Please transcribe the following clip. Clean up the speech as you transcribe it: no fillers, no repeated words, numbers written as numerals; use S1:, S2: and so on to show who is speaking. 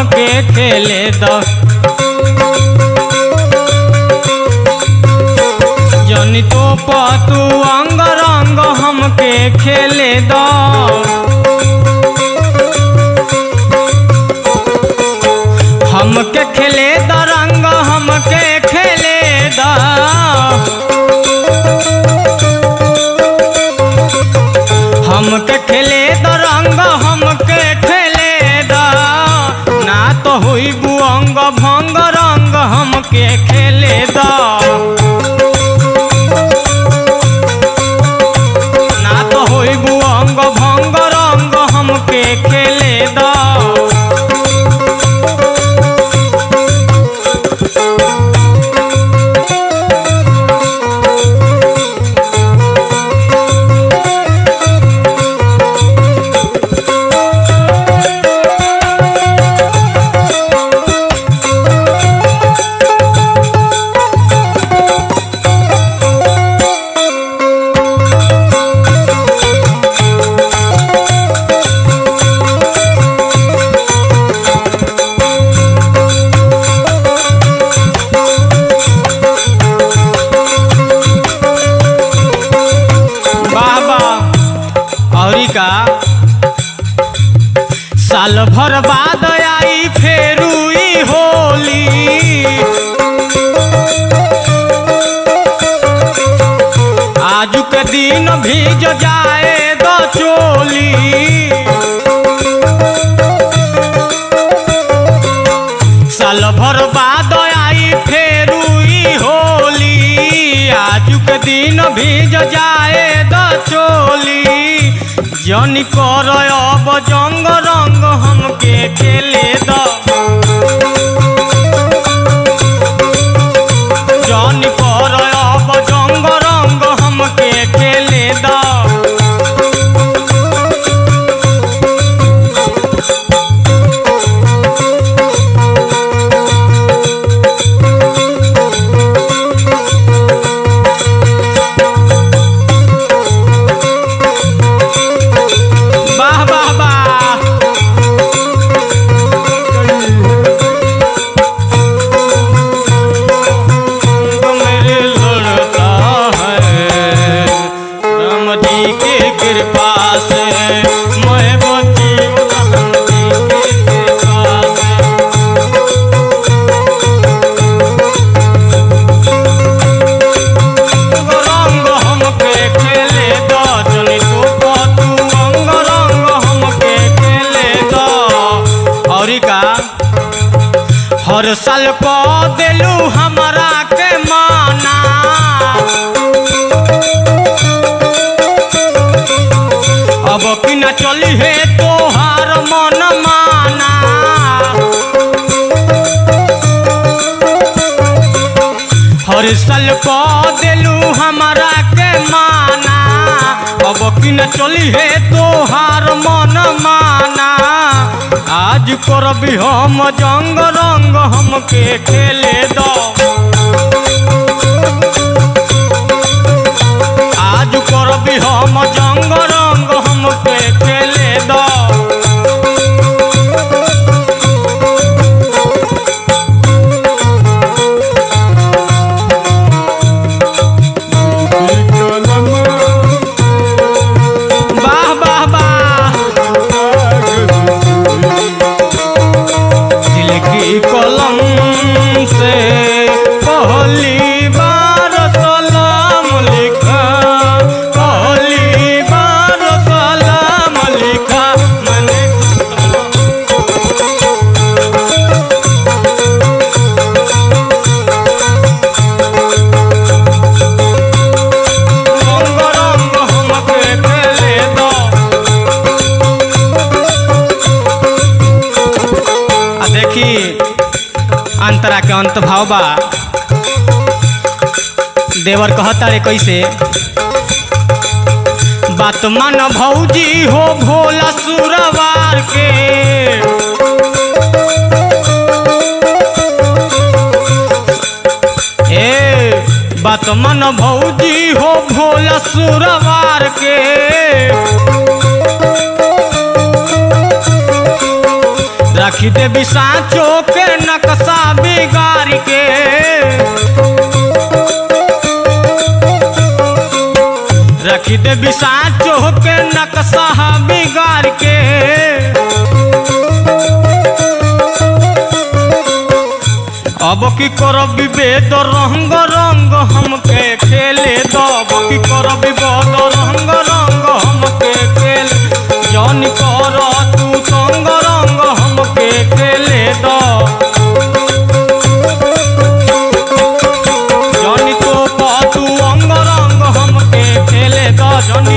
S1: हमके खेले दो। जनी तो पतू अंग रंग हमके खेले दो। हमके खेले दो रंग हमके खेले दो। हमके खेले दो रंग हमके खेले दो। ना तो हुई बुअंग भंग रंग हमके खेले दो। ना तो हुई बुअंग भंग रंग हमके खेले दो। साल भर बाद आई फेरू ई होली। आज के दिन भीज जाए दो चोली। साल भर बाद आई फेरू ई होली। आज के दिन भीज जाए दो चोली। जनी कर अब जंग रंग हमके खेले दो। जनी कर अब जंग रंग हमके खेले दो। हर साल को दिलू हमरा के माना। अब कि न चली है तोहार मन माना। हर साल को दिलू हमरा के माना। अब कि न चली है तोहार मन माना। आज करबी हम जंग रंग हमके खेले दो। आज करबी हम जंग रंग हमके खेले दो। वाह वाह वाह। दिल की कलम से पहली बार सलाम लिखा। पहली बार सलाम लिखा मैंने। रंग रंग हमके खेले दो। देखी अंतरा के अंत भाव बा। देवर कहता रे कैसे। बात मन भौजी हो भोला सुरवार के। बात मन भौजी हो भोला सुरवार के। रखी देवी साँचो के नक्शा बिगाड़ के, रखी देवी साँचो के नक्शा बिगाड़ के। अब की करब विभेद रंग रंग हमके खेले दो, अब की करब विभेद रंग रंग हमके खेले, जौन कर तू संग रंग हमके खेले दो, जौन तो तू अंग रंग हमके खेले दो, जौन